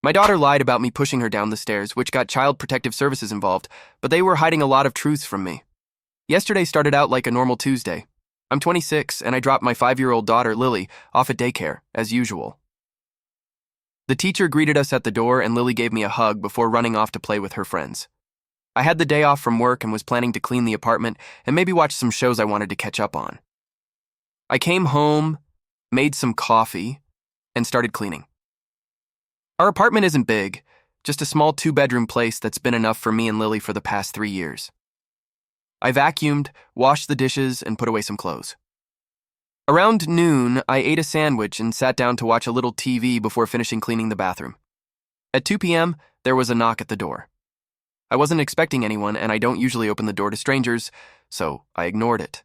My daughter lied about me pushing her down the stairs, which got Child Protective Services involved, but they were hiding a lot of truths from me. Yesterday started out like a normal Tuesday. I'm 26, and I dropped my 5-year-old daughter, Lily, off at daycare, as usual. The teacher greeted us at the door, and Lily gave me a hug before running off to play with her friends. I had the day off from work and was planning to clean the apartment and maybe watch some shows I wanted to catch up on. I came home, made some coffee, and started cleaning. Our apartment isn't big, just a small 2-bedroom place that's been enough for me and Lily for the past 3 years. I vacuumed, washed the dishes, and put away some clothes. Around noon, I ate a sandwich and sat down to watch a little TV before finishing cleaning the bathroom. At 2 p.m., there was a knock at the door. I wasn't expecting anyone, and I don't usually open the door to strangers, so I ignored it.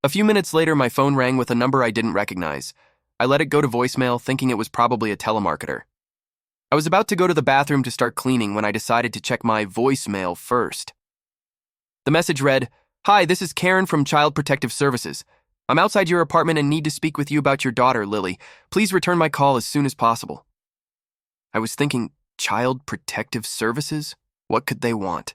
A few minutes later, my phone rang with a number I didn't recognize. I let it go to voicemail, thinking it was probably a telemarketer. I was about to go to the bathroom to start cleaning when I decided to check my voicemail first. The message read, "Hi, this is Karen from Child Protective Services. I'm outside your apartment and need to speak with you about your daughter, Lily. Please return my call as soon as possible." I was thinking, Child Protective Services? What could they want?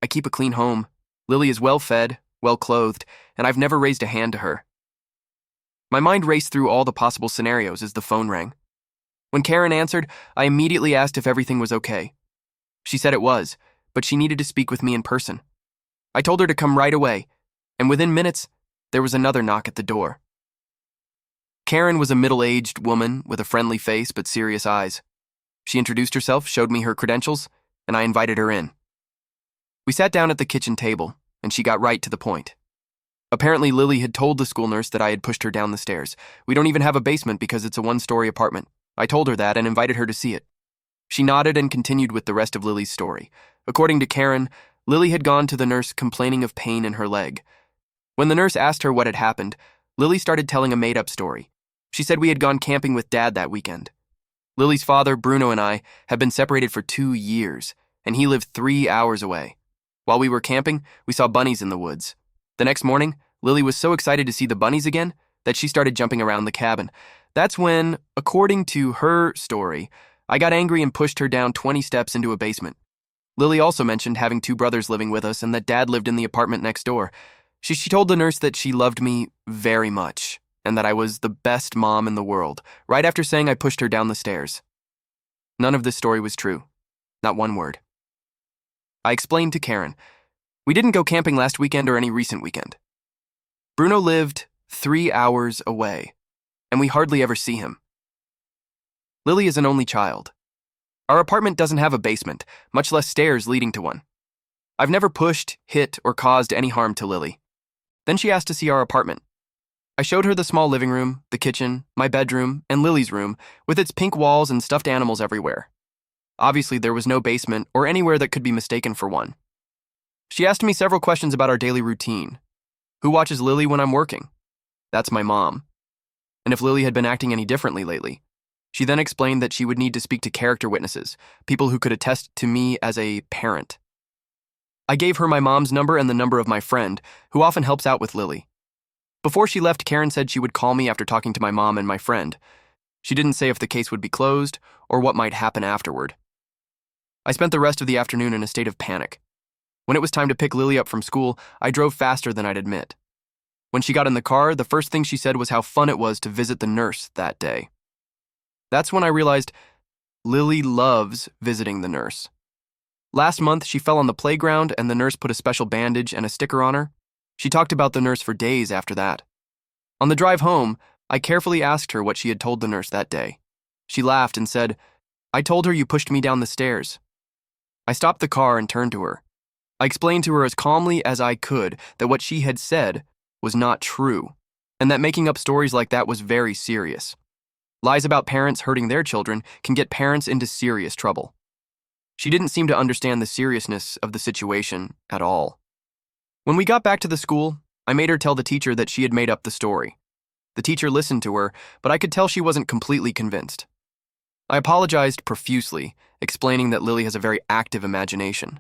I keep a clean home. Lily is well-fed, well-clothed, and I've never raised a hand to her. My mind raced through all the possible scenarios as the phone rang. When Karen answered, I immediately asked if everything was okay. She said it was, but she needed to speak with me in person. I told her to come right away, and within minutes, there was another knock at the door. Karen was a middle-aged woman with a friendly face but serious eyes. She introduced herself, showed me her credentials, and I invited her in. We sat down at the kitchen table, and she got right to the point. Apparently, Lily had told the school nurse that I had pushed her down the stairs. We don't even have a basement because it's a 1-story apartment. I told her that and invited her to see it. She nodded and continued with the rest of Lily's story. According to Karen, Lily had gone to the nurse complaining of pain in her leg. When the nurse asked her what had happened, Lily started telling a made-up story. She said we had gone camping with Dad that weekend. Lily's father, Bruno, and I had been separated for 2 years, and he lived 3 hours away. While we were camping, we saw bunnies in the woods. The next morning, Lily was so excited to see the bunnies again that she started jumping around the cabin. That's when, according to her story, I got angry and pushed her down 20 steps into a basement. Lily also mentioned having 2 brothers living with us and that Dad lived in the apartment next door. She told the nurse that she loved me very much and that I was the best mom in the world, right after saying I pushed her down the stairs. None of this story was true. Not one word. I explained to Karen, we didn't go camping last weekend or any recent weekend. Bruno lived 3 hours away, and we hardly ever see him. Lily is an only child. Our apartment doesn't have a basement, much less stairs leading to one. I've never pushed, hit, or caused any harm to Lily. Then she asked to see our apartment. I showed her the small living room, the kitchen, my bedroom, and Lily's room, with its pink walls and stuffed animals everywhere. Obviously, there was no basement or anywhere that could be mistaken for one. She asked me several questions about our daily routine. Who watches Lily when I'm working? That's my mom. And if Lily had been acting any differently lately. She then explained that she would need to speak to character witnesses, people who could attest to me as a parent. I gave her my mom's number and the number of my friend, who often helps out with Lily. Before she left, Karen said she would call me after talking to my mom and my friend. She didn't say if the case would be closed or what might happen afterward. I spent the rest of the afternoon in a state of panic. When it was time to pick Lily up from school, I drove faster than I'd admit. When she got in the car, the first thing she said was how fun it was to visit the nurse that day. That's when I realized Lily loves visiting the nurse. Last month, she fell on the playground and the nurse put a special bandage and a sticker on her. She talked about the nurse for days after that. On the drive home, I carefully asked her what she had told the nurse that day. She laughed and said, "I told her you pushed me down the stairs." I stopped the car and turned to her. I explained to her as calmly as I could that what she had said was not true, and that making up stories like that was very serious. Lies about parents hurting their children can get parents into serious trouble. She didn't seem to understand the seriousness of the situation at all. When we got back to the school, I made her tell the teacher that she had made up the story. The teacher listened to her, but I could tell she wasn't completely convinced. I apologized profusely, explaining that Lily has a very active imagination.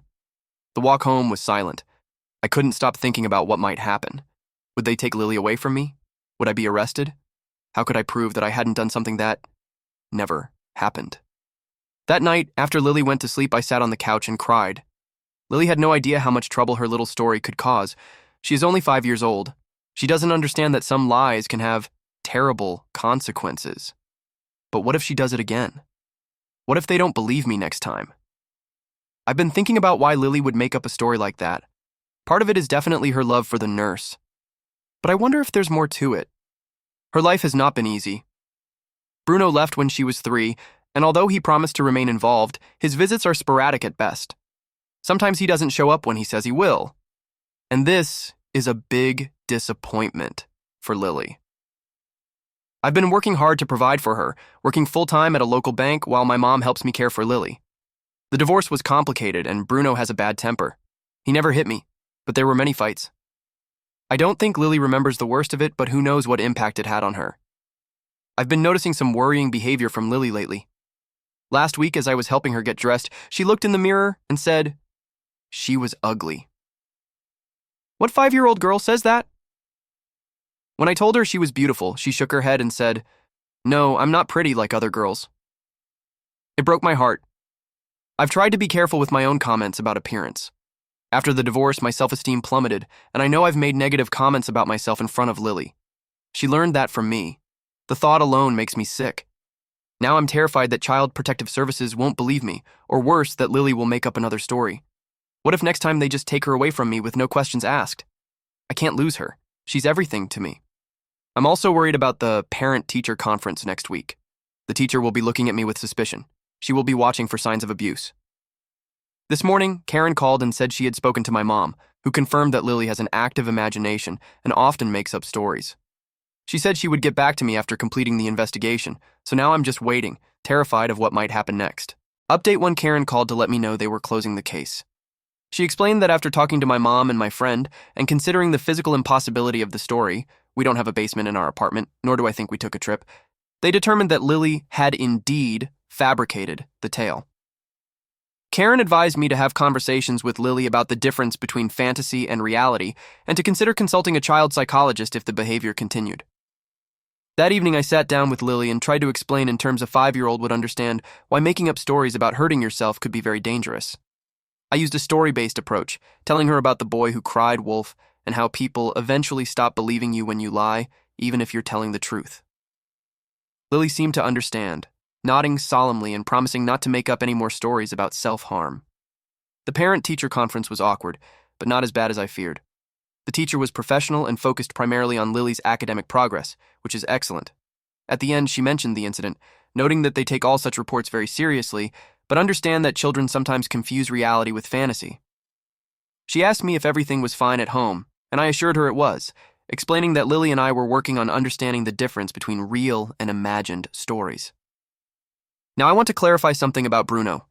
The walk home was silent. I couldn't stop thinking about what might happen. Would they take Lily away from me? Would I be arrested? How could I prove that I hadn't done something that... Never. happened. That night, after Lily went to sleep, I sat on the couch and cried. Lily had no idea how much trouble her little story could cause. She is only 5 years old. She doesn't understand that some lies can have terrible consequences. But what if she does it again? What if they don't believe me next time? I've been thinking about why Lily would make up a story like that. Part of it is definitely her love for the nurse. But I wonder if there's more to it. Her life has not been easy. Bruno left when she was 3, and although he promised to remain involved, his visits are sporadic at best. Sometimes he doesn't show up when he says he will. And this is a big disappointment for Lily. I've been working hard to provide for her, working full-time at a local bank while my mom helps me care for Lily. The divorce was complicated, and Bruno has a bad temper. He never hit me, but there were many fights. I don't think Lily remembers the worst of it, but who knows what impact it had on her. I've been noticing some worrying behavior from Lily lately. Last week, as I was helping her get dressed, she looked in the mirror and said she was ugly. What 5-year-old girl says that? When I told her she was beautiful, she shook her head and said, "No, I'm not pretty like other girls." It broke my heart. I've tried to be careful with my own comments about appearance. After the divorce, my self-esteem plummeted, and I know I've made negative comments about myself in front of Lily. She learned that from me. The thought alone makes me sick. Now I'm terrified that Child Protective Services won't believe me, or worse, that Lily will make up another story. What if next time they just take her away from me with no questions asked? I can't lose her. She's everything to me. I'm also worried about the parent-teacher conference next week. The teacher will be looking at me with suspicion. She will be watching for signs of abuse. This morning, Karen called and said she had spoken to my mom, who confirmed that Lily has an active imagination and often makes up stories. She said she would get back to me after completing the investigation, so now I'm just waiting, terrified of what might happen next. Update when Karen called to let me know they were closing the case. She explained that after talking to my mom and my friend, and considering the physical impossibility of the story, we don't have a basement in our apartment, nor do I think we took a trip, they determined that Lily had indeed fabricated the tale. Karen advised me to have conversations with Lily about the difference between fantasy and reality, and to consider consulting a child psychologist if the behavior continued. That evening, I sat down with Lily and tried to explain in terms a 5-year-old would understand why making up stories about hurting yourself could be very dangerous. I used a story-based approach, telling her about the boy who cried wolf and how people eventually stop believing you when you lie, even if you're telling the truth. Lily seemed to understand, nodding solemnly and promising not to make up any more stories about self-harm. The parent-teacher conference was awkward, but not as bad as I feared. The teacher was professional and focused primarily on Lily's academic progress, which is excellent. At the end, she mentioned the incident, noting that they take all such reports very seriously, but understand that children sometimes confuse reality with fantasy. She asked me if everything was fine at home, and I assured her it was, explaining that Lily and I were working on understanding the difference between real and imagined stories. Now I want to clarify something about Bruno.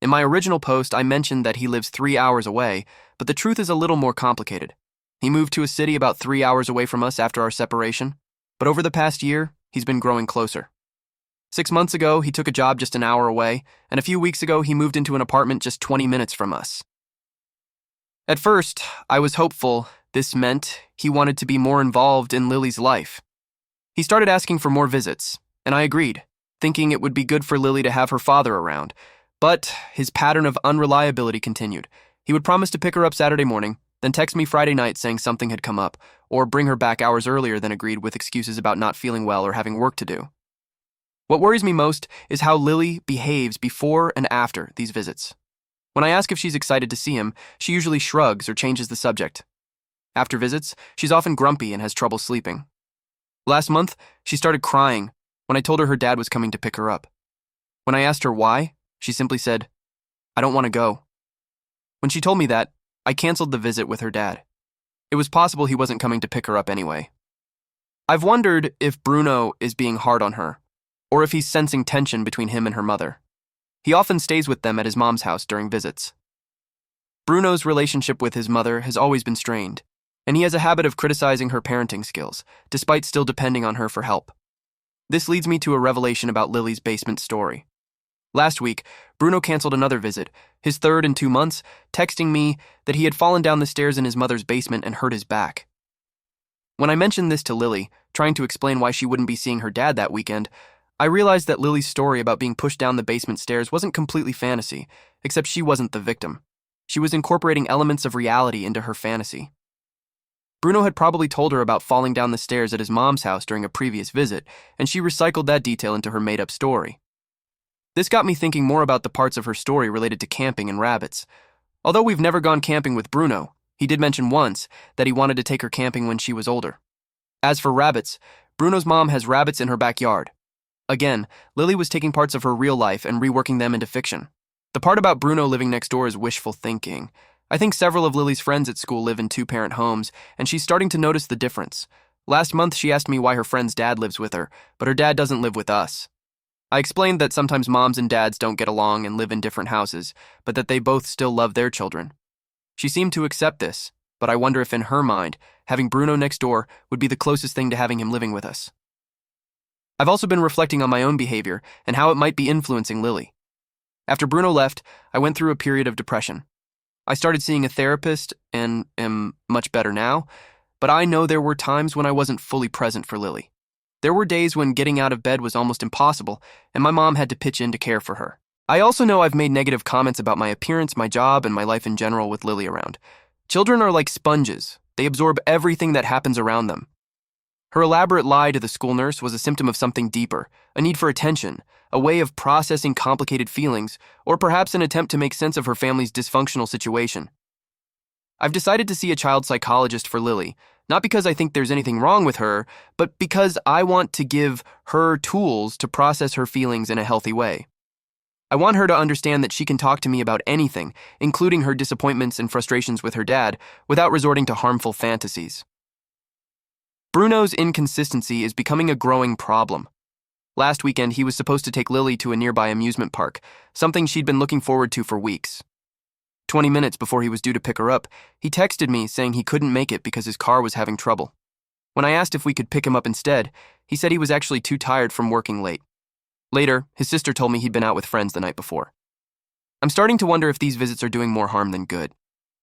In my original post, I mentioned that he lives 3 hours away, but the truth is a little more complicated. He moved to a city about 3 hours away from us after our separation, but over the past year, he's been growing closer. 6 months ago, he took a job just an hour away, and a few weeks ago, he moved into an apartment just 20 minutes from us. At first, I was hopeful this meant he wanted to be more involved in Lily's life. He started asking for more visits, and I agreed, thinking it would be good for Lily to have her father around. But his pattern of unreliability continued. He would promise to pick her up Saturday morning, then text me Friday night saying something had come up, or bring her back hours earlier than agreed with excuses about not feeling well or having work to do. What worries me most is how Lily behaves before and after these visits. When I ask if she's excited to see him, she usually shrugs or changes the subject. After visits, she's often grumpy and has trouble sleeping. Last month, she started crying when I told her dad was coming to pick her up. When I asked her why, she simply said, "I don't want to go." When she told me that, I canceled the visit with her dad. It was possible he wasn't coming to pick her up anyway. I've wondered if Bruno is being hard on her, or if he's sensing tension between him and her mother. He often stays with them at his mom's house during visits. Bruno's relationship with his mother has always been strained, and he has a habit of criticizing her parenting skills, despite still depending on her for help. This leads me to a revelation about Lily's basement story. Last week, Bruno canceled another visit, his third in 2 months, texting me that he had fallen down the stairs in his mother's basement and hurt his back. When I mentioned this to Lily, trying to explain why she wouldn't be seeing her dad that weekend, I realized that Lily's story about being pushed down the basement stairs wasn't completely fantasy, except she wasn't the victim. She was incorporating elements of reality into her fantasy. Bruno had probably told her about falling down the stairs at his mom's house during a previous visit, and she recycled that detail into her made-up story. This got me thinking more about the parts of her story related to camping and rabbits. Although we've never gone camping with Bruno, he did mention once that he wanted to take her camping when she was older. As for rabbits, Bruno's mom has rabbits in her backyard. Again, Lily was taking parts of her real life and reworking them into fiction. The part about Bruno living next door is wishful thinking. I think several of Lily's friends at school live in two-parent homes, and she's starting to notice the difference. Last month, she asked me why her friend's dad lives with her, but her dad doesn't live with us. I explained that sometimes moms and dads don't get along and live in different houses, but that they both still love their children. She seemed to accept this, but I wonder if in her mind, having Bruno next door would be the closest thing to having him living with us. I've also been reflecting on my own behavior and how it might be influencing Lily. After Bruno left, I went through a period of depression. I started seeing a therapist and am much better now, but I know there were times when I wasn't fully present for Lily. There were days when getting out of bed was almost impossible, and my mom had to pitch in to care for her. I also know I've made negative comments about my appearance, my job, and my life in general with Lily around. Children are like sponges. They absorb everything that happens around them. Her elaborate lie to the school nurse was a symptom of something deeper, a need for attention, a way of processing complicated feelings, or perhaps an attempt to make sense of her family's dysfunctional situation. I've decided to see a child psychologist for Lily, not because I think there's anything wrong with her, but because I want to give her tools to process her feelings in a healthy way. I want her to understand that she can talk to me about anything, including her disappointments and frustrations with her dad, without resorting to harmful fantasies. Bruno's inconsistency is becoming a growing problem. Last weekend, he was supposed to take Lily to a nearby amusement park, something she'd been looking forward to for weeks. 20 minutes before he was due to pick her up, he texted me saying he couldn't make it because his car was having trouble. When I asked if we could pick him up instead, he said he was actually too tired from working late. Later, his sister told me he'd been out with friends the night before. I'm starting to wonder if these visits are doing more harm than good.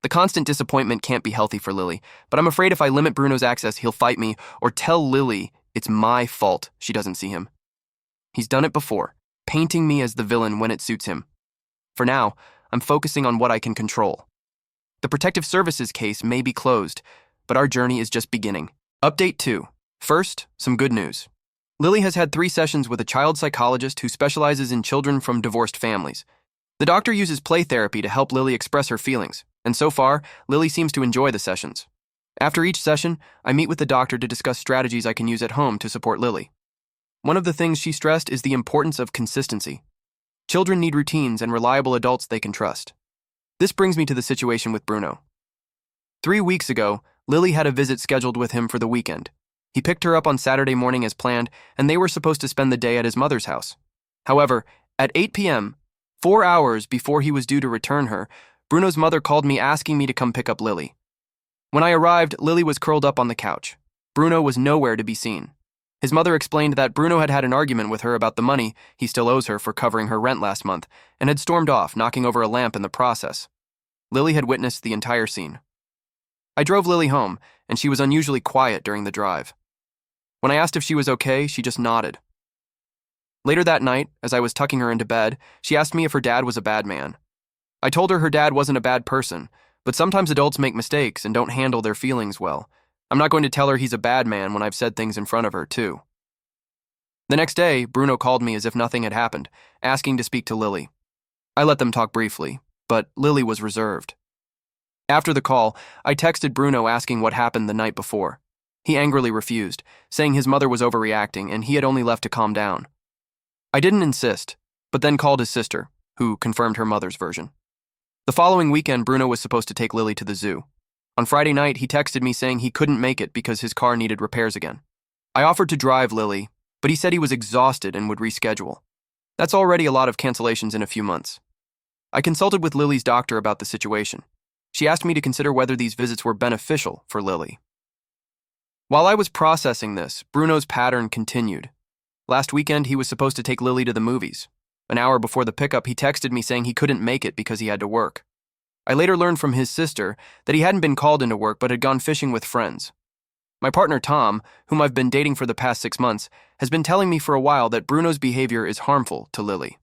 The constant disappointment can't be healthy for Lily, but I'm afraid if I limit Bruno's access, he'll fight me or tell Lily it's my fault she doesn't see him. He's done it before, painting me as the villain when it suits him. For now, I'm focusing on what I can control. The protective services case may be closed, but our journey is just beginning. Update 2. First, some good news. Lily has had 3 sessions with a child psychologist who specializes in children from divorced families. The doctor uses play therapy to help Lily express her feelings, and so far, Lily seems to enjoy the sessions. After each session, I meet with the doctor to discuss strategies I can use at home to support Lily. One of the things she stressed is the importance of consistency. Children need routines and reliable adults they can trust. This brings me to the situation with Bruno. 3 weeks ago, Lily had a visit scheduled with him for the weekend. He picked her up on Saturday morning as planned, and they were supposed to spend the day at his mother's house. However, at 8 p.m., 4 hours before he was due to return her, Bruno's mother called me asking me to come pick up Lily. When I arrived, Lily was curled up on the couch. Bruno was nowhere to be seen. His mother explained that Bruno had had an argument with her about the money he still owes her for covering her rent last month, and had stormed off, knocking over a lamp in the process. Lily had witnessed the entire scene. I drove Lily home, and she was unusually quiet during the drive. When I asked if she was okay, she just nodded. Later that night, as I was tucking her into bed, she asked me if her dad was a bad man. I told her dad wasn't a bad person, but sometimes adults make mistakes and don't handle their feelings well. I'm not going to tell her he's a bad man when I've said things in front of her, too. The next day, Bruno called me as if nothing had happened, asking to speak to Lily. I let them talk briefly, but Lily was reserved. After the call, I texted Bruno asking what happened the night before. He angrily refused, saying his mother was overreacting and he had only left to calm down. I didn't insist, but then called his sister, who confirmed her mother's version. The following weekend, Bruno was supposed to take Lily to the zoo. On Friday night, he texted me saying he couldn't make it because his car needed repairs again. I offered to drive Lily, but he said he was exhausted and would reschedule. That's already a lot of cancellations in a few months. I consulted with Lily's doctor about the situation. She asked me to consider whether these visits were beneficial for Lily. While I was processing this, Bruno's pattern continued. Last weekend, he was supposed to take Lily to the movies. An hour before the pickup, he texted me saying he couldn't make it because he had to work. I later learned from his sister that he hadn't been called into work but had gone fishing with friends. My partner Tom, whom I've been dating for the past 6 months, has been telling me for a while that Bruno's behavior is harmful to Lily.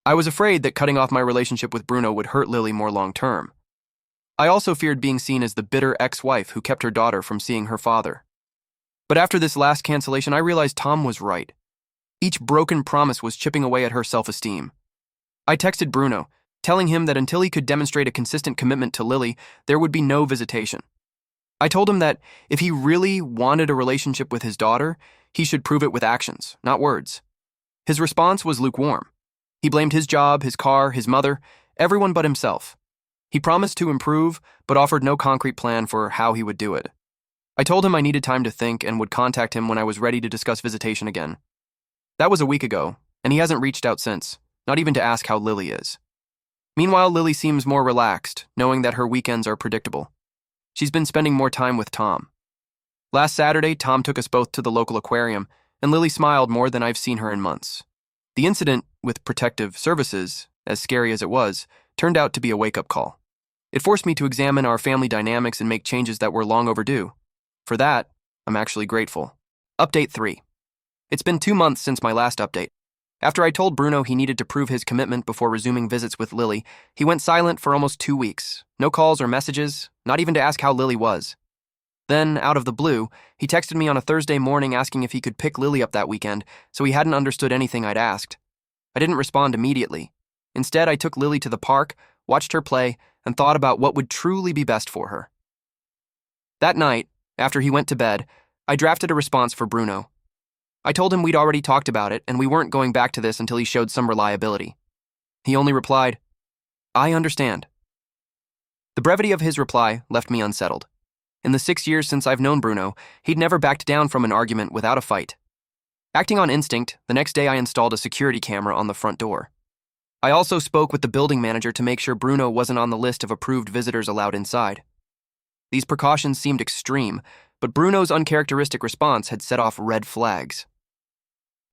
I was afraid that cutting off my relationship with Bruno would hurt Lily more long term. I also feared being seen as the bitter ex-wife who kept her daughter from seeing her father. But after this last cancellation, I realized Tom was right. Each broken promise was chipping away at her self-esteem. I texted Bruno, telling him that until he could demonstrate a consistent commitment to Lily, there would be no visitation. I told him that if he really wanted a relationship with his daughter, he should prove it with actions, not words. His response was lukewarm. He blamed his job, his car, his mother, everyone but himself. He promised to improve, but offered no concrete plan for how he would do it. I told him I needed time to think and would contact him when I was ready to discuss visitation again. That was a week ago, and he hasn't reached out since, not even to ask how Lily is. Meanwhile, Lily seems more relaxed, knowing that her weekends are predictable. She's been spending more time with Tom. Last Saturday, Tom took us both to the local aquarium, and Lily smiled more than I've seen her in months. The incident with protective services, as scary as it was, turned out to be a wake-up call. It forced me to examine our family dynamics and make changes that were long overdue. For that, I'm actually grateful. Update 3. It's been 2 months since my last update. After I told Bruno he needed to prove his commitment before resuming visits with Lily, he went silent for almost 2 weeks. No calls or messages, not even to ask how Lily was. Then, out of the blue, he texted me on a Thursday morning asking if he could pick Lily up that weekend, so he hadn't understood anything I'd asked. I didn't respond immediately. Instead, I took Lily to the park, watched her play, and thought about what would truly be best for her. That night, after he went to bed, I drafted a response for Bruno. I told him we'd already talked about it and we weren't going back to this until he showed some reliability. He only replied, "I understand." The brevity of his reply left me unsettled. In the 6 years since I've known Bruno, he'd never backed down from an argument without a fight. Acting on instinct, the next day I installed a security camera on the front door. I also spoke with the building manager to make sure Bruno wasn't on the list of approved visitors allowed inside. These precautions seemed extreme, but Bruno's uncharacteristic response had set off red flags.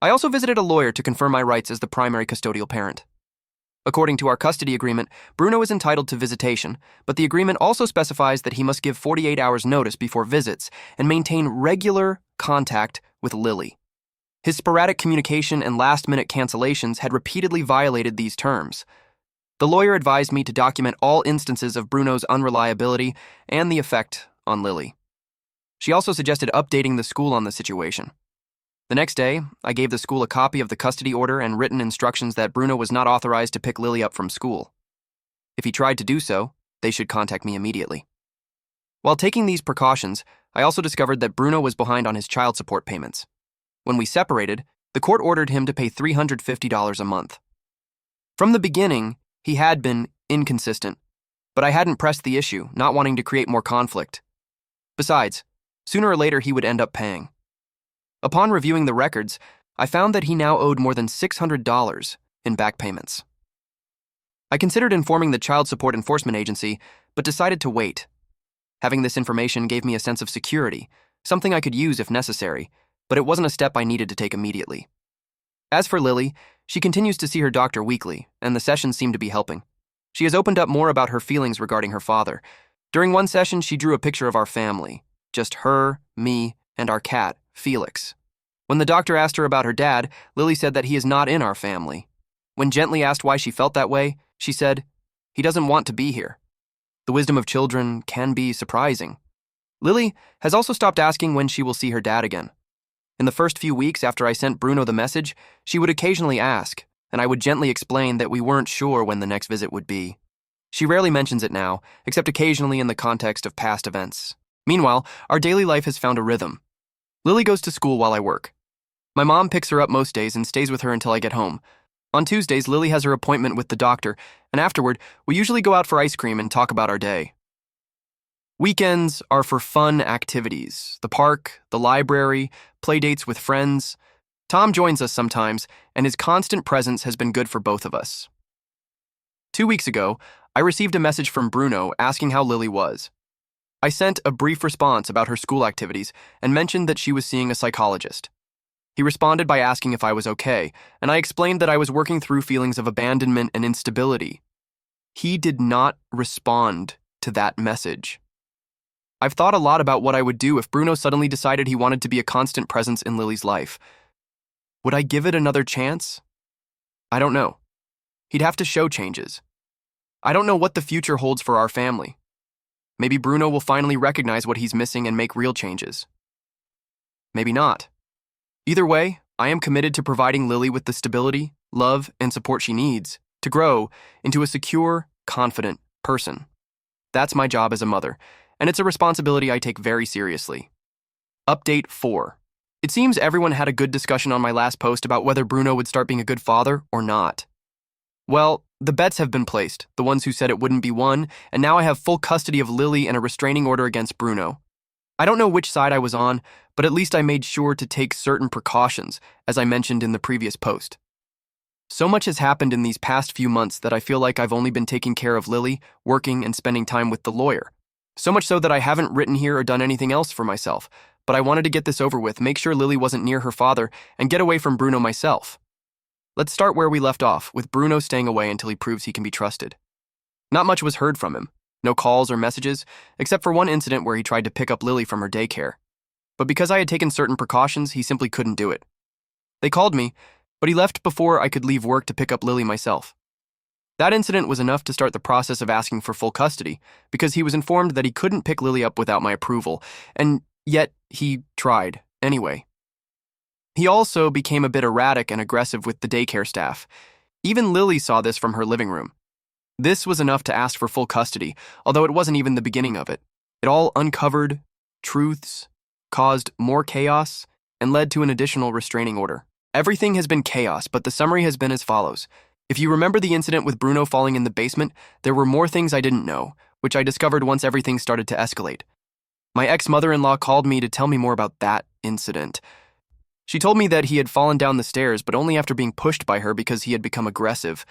I also visited a lawyer to confirm my rights as the primary custodial parent. According to our custody agreement, Bruno is entitled to visitation, but the agreement also specifies that he must give 48 hours notice before visits and maintain regular contact with Lily. His sporadic communication and last-minute cancellations had repeatedly violated these terms. The lawyer advised me to document all instances of Bruno's unreliability and the effect on Lily. She also suggested updating the school on the situation. The next day, I gave the school a copy of the custody order and written instructions that Bruno was not authorized to pick Lily up from school. If he tried to do so, they should contact me immediately. While taking these precautions, I also discovered that Bruno was behind on his child support payments. When we separated, the court ordered him to pay $350 a month. From the beginning, he had been inconsistent, but I hadn't pressed the issue, not wanting to create more conflict. Besides, sooner or later he would end up paying. Upon reviewing the records, I found that he now owed more than $600 in back payments. I considered informing the Child Support Enforcement Agency, but decided to wait. Having this information gave me a sense of security, something I could use if necessary, but it wasn't a step I needed to take immediately. As for Lily, she continues to see her doctor weekly, and the sessions seem to be helping. She has opened up more about her feelings regarding her father. During one session, she drew a picture of our family, just her, me, and our cat, Felix. When the doctor asked her about her dad, Lily said that he is not in our family. When gently asked why she felt that way, she said, "He doesn't want to be here." The wisdom of children can be surprising. Lily has also stopped asking when she will see her dad again. In the first few weeks after I sent Bruno the message, she would occasionally ask, and I would gently explain that we weren't sure when the next visit would be. She rarely mentions it now, except occasionally in the context of past events. Meanwhile, our daily life has found a rhythm. Lily goes to school while I work. My mom picks her up most days and stays with her until I get home. On Tuesdays, Lily has her appointment with the doctor, and afterward, we usually go out for ice cream and talk about our day. Weekends are for fun activities: the park, the library, play dates with friends. Tom joins us sometimes, and his constant presence has been good for both of us. 2 weeks ago, I received a message from Bruno asking how Lily was. I sent a brief response about her school activities and mentioned that she was seeing a psychologist. He responded by asking if I was okay, and I explained that I was working through feelings of abandonment and instability. He did not respond to that message. I've thought a lot about what I would do if Bruno suddenly decided he wanted to be a constant presence in Lily's life. Would I give it another chance? I don't know. He'd have to show changes. I don't know what the future holds for our family. Maybe Bruno will finally recognize what he's missing and make real changes. Maybe not. Either way, I am committed to providing Lily with the stability, love, and support she needs to grow into a secure, confident person. That's my job as a mother, and it's a responsibility I take very seriously. Update 4. It seems everyone had a good discussion on my last post about whether Bruno would start being a good father or not. Well, the bets have been placed, the ones who said it wouldn't be won, and now I have full custody of Lily and a restraining order against Bruno. I don't know which side I was on, but at least I made sure to take certain precautions, as I mentioned in the previous post. So much has happened in these past few months that I feel like I've only been taking care of Lily, working, and spending time with the lawyer. So much so that I haven't written here or done anything else for myself, but I wanted to get this over with, make sure Lily wasn't near her father, and get away from Bruno myself. Let's start where we left off, with Bruno staying away until he proves he can be trusted. Not much was heard from him. No calls or messages, except for one incident where he tried to pick up Lily from her daycare. But because I had taken certain precautions, he simply couldn't do it. They called me, but he left before I could leave work to pick up Lily myself. That incident was enough to start the process of asking for full custody, because he was informed that he couldn't pick Lily up without my approval, and yet he tried anyway. He also became a bit erratic and aggressive with the daycare staff. Even Lily saw this from her living room. This was enough to ask for full custody, although it wasn't even the beginning of it. It all uncovered truths, caused more chaos, and led to an additional restraining order. Everything has been chaos, but the summary has been as follows. If you remember the incident with Bruno falling in the basement, there were more things I didn't know, which I discovered once everything started to escalate. My ex-mother-in-law called me to tell me more about that incident. She told me that he had fallen down the stairs, but only after being pushed by her because he had become aggressive.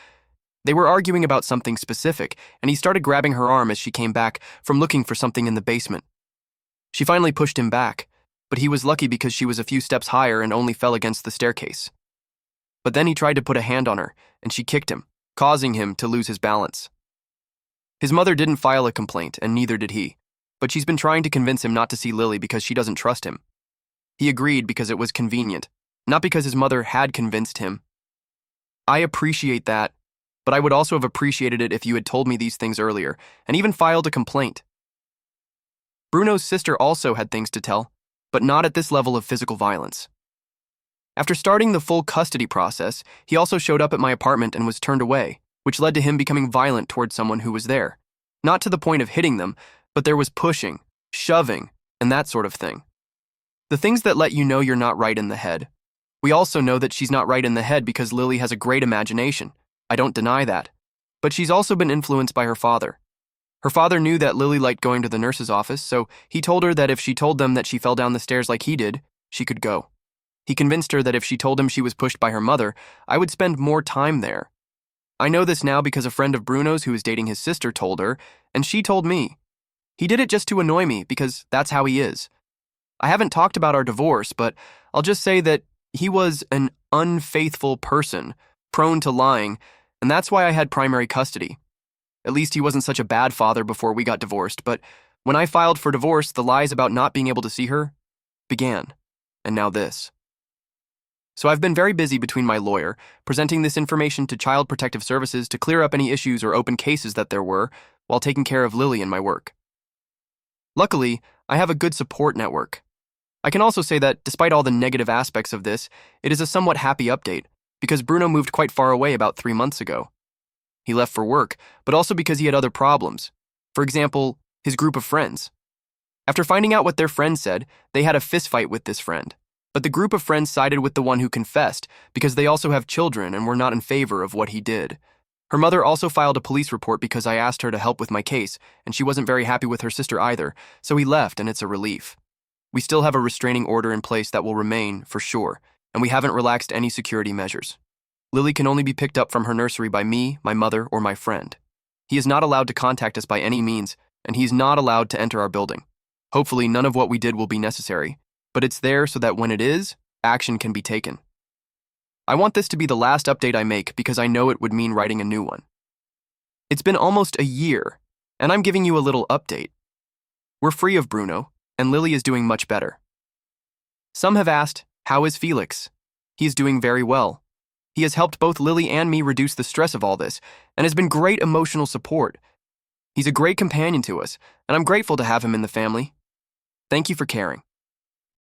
They were arguing about something specific, and he started grabbing her arm as she came back from looking for something in the basement. She finally pushed him back, but he was lucky because she was a few steps higher and only fell against the staircase. But then he tried to put a hand on her, and she kicked him, causing him to lose his balance. His mother didn't file a complaint, and neither did he, but she's been trying to convince him not to see Lily because she doesn't trust him. He agreed because it was convenient, not because his mother had convinced him. I appreciate that, but I would also have appreciated it if you had told me these things earlier, and even filed a complaint. Bruno's sister also had things to tell, but not at this level of physical violence. After starting the full custody process, he also showed up at my apartment and was turned away, which led to him becoming violent towards someone who was there. Not to the point of hitting them, but there was pushing, shoving, and that sort of thing. The things that let you know you're not right in the head. We also know that she's not right in the head because Lily has a great imagination. I don't deny that. But she's also been influenced by her father. Her father knew that Lily liked going to the nurse's office, so he told her that if she told them that she fell down the stairs like he did, she could go. He convinced her that if she told him she was pushed by her mother, I would spend more time there. I know this now because a friend of Bruno's who is dating his sister told her, and she told me. He did it just to annoy me because that's how he is. I haven't talked about our divorce, but I'll just say that he was an unfaithful person, prone to lying, and that's why I had primary custody. At least he wasn't such a bad father before we got divorced, but when I filed for divorce, the lies about not being able to see her began, and now this. So I've been very busy between my lawyer, presenting this information to Child Protective Services to clear up any issues or open cases that there were, while taking care of Lily in my work. Luckily, I have a good support network. I can also say that, despite all the negative aspects of this, it is a somewhat happy update, because Bruno moved quite far away about 3 months ago. He left for work, but also because he had other problems. For example, his group of friends. After finding out what their friend said, they had a fistfight with this friend. But the group of friends sided with the one who confessed, because they also have children and were not in favor of what he did. Her mother also filed a police report because I asked her to help with my case, and she wasn't very happy with her sister either, so he left, and it's a relief. We still have a restraining order in place that will remain, for sure, and we haven't relaxed any security measures. Lily can only be picked up from her nursery by me, my mother, or my friend. He is not allowed to contact us by any means, and he's not allowed to enter our building. Hopefully, none of what we did will be necessary, but it's there so that when it is, action can be taken. I want this to be the last update I make because I know it would mean writing a new one. It's been almost a year, and I'm giving you a little update. We're free of Bruno, and Lily is doing much better. Some have asked, how is Felix? He is doing very well. He has helped both Lily and me reduce the stress of all this, and has been great emotional support. He's a great companion to us, and I'm grateful to have him in the family. Thank you for caring.